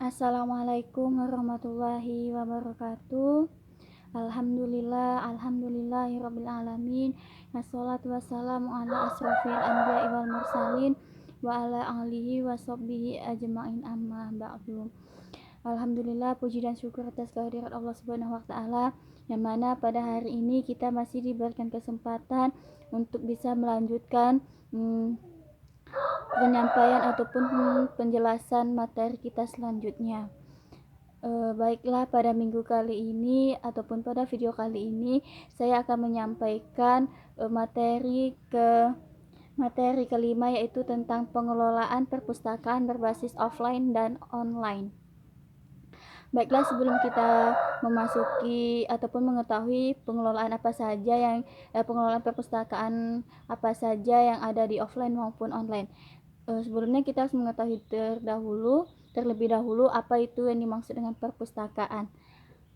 Assalamualaikum warahmatullahi wabarakatuh. Alhamdulillahirabbil alamin. Wassalatu wassalamu ala asrofil anbiya'i wal mursalin wa ala alihi wa sahbihi ajma'in amma ba'du. Alhamdulillah, puji dan syukur atas kehadirat Allah Subhanahu wa taala, yang mana pada hari ini kita masih diberikan kesempatan untuk bisa melanjutkan penyampaian ataupun penjelasan materi kita selanjutnya. Baiklah, pada minggu kali ini ataupun pada video kali ini saya akan menyampaikan materi kelima, yaitu tentang pengelolaan perpustakaan berbasis offline dan online. Baiklah, sebelum kita memasuki ataupun mengetahui pengelolaan perpustakaan apa saja yang ada di offline maupun online, sebelumnya kita harus mengetahui terlebih dahulu apa itu yang dimaksud dengan perpustakaan.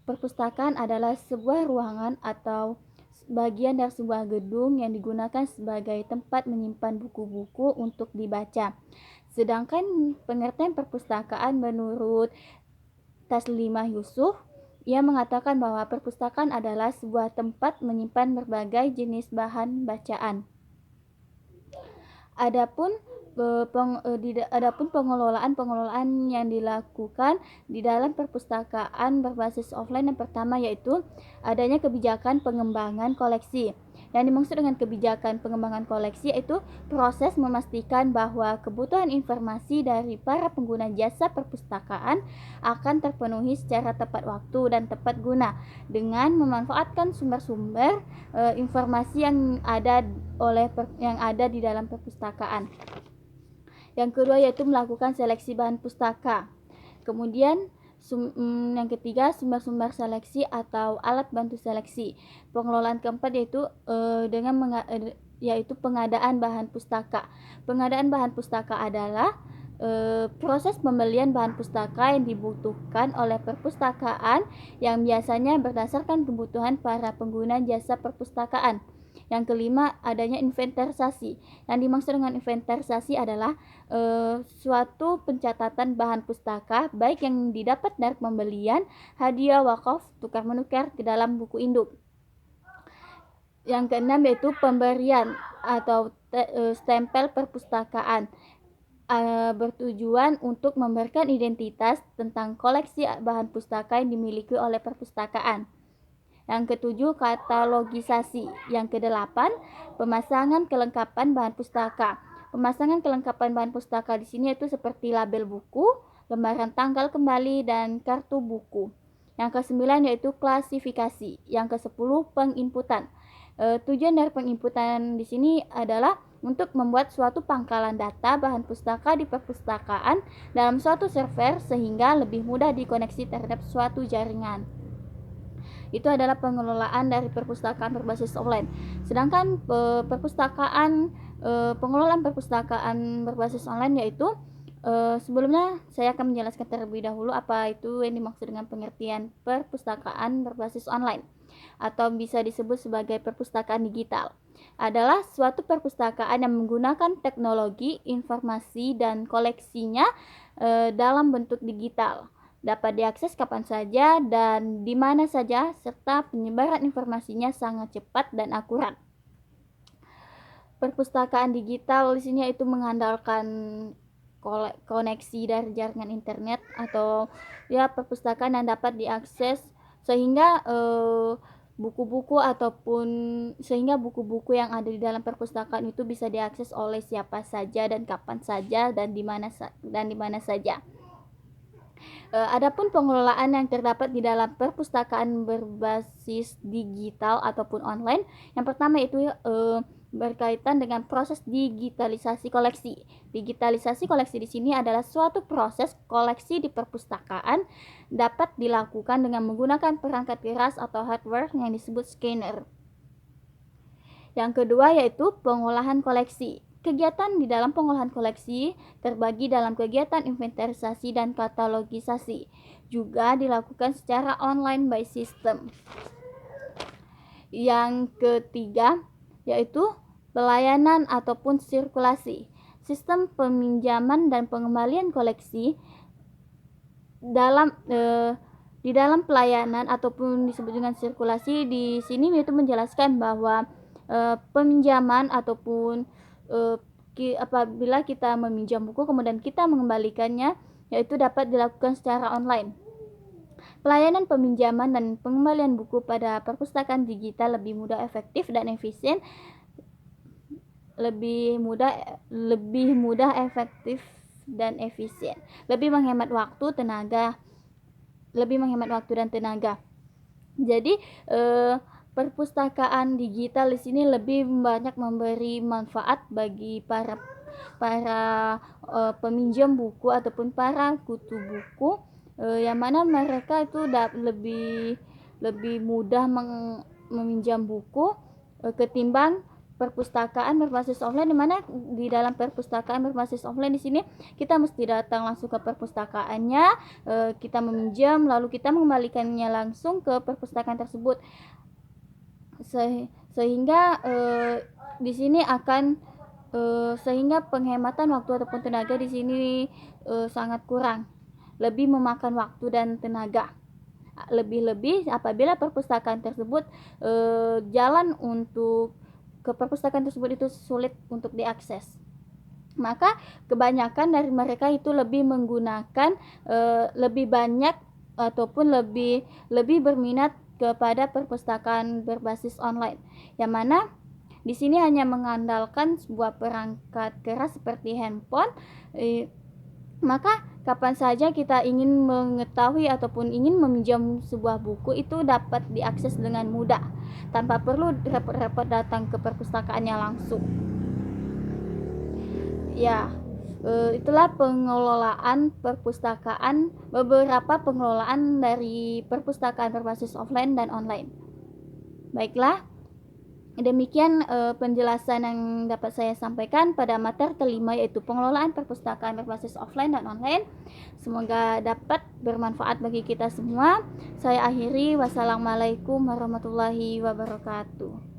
Perpustakaan adalah sebuah ruangan atau bagian dari sebuah gedung yang digunakan sebagai tempat menyimpan buku-buku untuk dibaca. Sedangkan pengertian perpustakaan menurut Taslimah Yusuf, ia mengatakan bahwa perpustakaan adalah sebuah tempat menyimpan berbagai jenis bahan bacaan. Adapun pengelolaan yang dilakukan di dalam perpustakaan berbasis offline, yang pertama yaitu adanya kebijakan pengembangan koleksi. Yang dimaksud dengan kebijakan pengembangan koleksi yaitu proses memastikan bahwa kebutuhan informasi dari para pengguna jasa perpustakaan akan terpenuhi secara tepat waktu dan tepat guna dengan memanfaatkan sumber-sumber informasi yang ada di dalam perpustakaan. Yang kedua yaitu melakukan seleksi bahan pustaka. Kemudian yang ketiga, sumber-sumber seleksi atau alat bantu seleksi. Pengelolaan keempat yaitu pengadaan bahan pustaka. Pengadaan bahan pustaka adalah proses pembelian bahan pustaka yang dibutuhkan oleh perpustakaan yang biasanya berdasarkan kebutuhan para pengguna jasa perpustakaan. Yang kelima, adanya inventarisasi. Yang dimaksud dengan inventarisasi adalah suatu pencatatan bahan pustaka baik yang didapat dari pembelian, hadiah, wakaf, tukar menukar ke dalam buku induk. Yang keenam yaitu pemberian atau stempel perpustakaan, bertujuan untuk memberikan identitas tentang koleksi bahan pustaka yang dimiliki oleh perpustakaan. Yang ketujuh, katalogisasi. Yang kedelapan, pemasangan kelengkapan bahan pustaka. Pemasangan kelengkapan bahan pustaka di sini yaitu seperti label buku, lembaran tanggal kembali, dan kartu buku. Yang kesembilan yaitu klasifikasi. Yang kesepuluh, penginputan. Tujuan dari penginputan di sini adalah untuk membuat suatu pangkalan data bahan pustaka di perpustakaan dalam suatu server sehingga lebih mudah dikoneksi terhadap suatu jaringan. Itu adalah pengelolaan dari perpustakaan berbasis online. Sedangkan pengelolaan perpustakaan berbasis online yaitu sebelumnya saya akan menjelaskan terlebih dahulu apa itu yang dimaksud dengan pengertian perpustakaan berbasis online atau bisa disebut sebagai perpustakaan digital. Adalah suatu perpustakaan yang menggunakan teknologi informasi dan koleksinya dalam bentuk digital, dapat diakses kapan saja dan di mana saja, serta penyebaran informasinya sangat cepat dan akurat. Perpustakaan digital di sini itu mengandalkan koneksi dari jaringan internet atau perpustakaan yang dapat diakses sehingga buku-buku yang ada di dalam perpustakaan itu bisa diakses oleh siapa saja dan kapan saja dan di mana saja. Adapun pengelolaan yang terdapat di dalam perpustakaan berbasis digital ataupun online, yang pertama itu berkaitan dengan proses digitalisasi koleksi. Digitalisasi koleksi di sini adalah suatu proses koleksi di perpustakaan dapat dilakukan dengan menggunakan perangkat keras atau hardware yang disebut scanner. Yang kedua yaitu pengolahan koleksi. Kegiatan di dalam pengolahan koleksi terbagi dalam kegiatan inventarisasi dan katalogisasi. Juga dilakukan secara online by system. Yang ketiga yaitu pelayanan ataupun sirkulasi. Sistem peminjaman dan pengembalian koleksi di dalam pelayanan ataupun disebut dengan sirkulasi, di sini itu menjelaskan bahwa peminjaman ataupun apabila kita meminjam buku kemudian kita mengembalikannya, yaitu dapat dilakukan secara online. Pelayanan peminjaman dan pengembalian buku pada perpustakaan digital lebih mudah, efektif, dan efisien. Lebih mudah, efektif, dan efisien. Lebih menghemat waktu dan tenaga. Jadi perpustakaan digital di sini lebih banyak memberi manfaat bagi para peminjam buku ataupun para kutu buku, yang mana mereka itu lebih mudah meminjam buku ketimbang perpustakaan berbasis offline, di mana di dalam perpustakaan berbasis offline di sini kita mesti datang langsung ke perpustakaannya, kita meminjam lalu kita mengembalikannya langsung ke perpustakaan tersebut, sehingga di sini sehingga penghematan waktu ataupun tenaga di sini sangat kurang, lebih memakan waktu dan tenaga. Lebih-lebih apabila perpustakaan tersebut jalan untuk ke perpustakaan tersebut itu sulit untuk diakses, maka kebanyakan dari mereka itu lebih menggunakan lebih banyak ataupun lebih berminat kepada perpustakaan berbasis online, yang mana di sini hanya mengandalkan sebuah perangkat keras seperti handphone. Maka kapan saja kita ingin mengetahui ataupun ingin meminjam sebuah buku itu dapat diakses dengan mudah tanpa perlu repot-repot datang ke perpustakaannya langsung. Ya, itulah pengelolaan perpustakaan, beberapa pengelolaan dari perpustakaan berbasis offline dan online. Baiklah, demikian penjelasan yang dapat saya sampaikan pada materi kelima, yaitu pengelolaan perpustakaan berbasis offline dan online. Semoga dapat bermanfaat bagi kita semua. Saya akhiri, wassalamualaikum warahmatullahi wabarakatuh.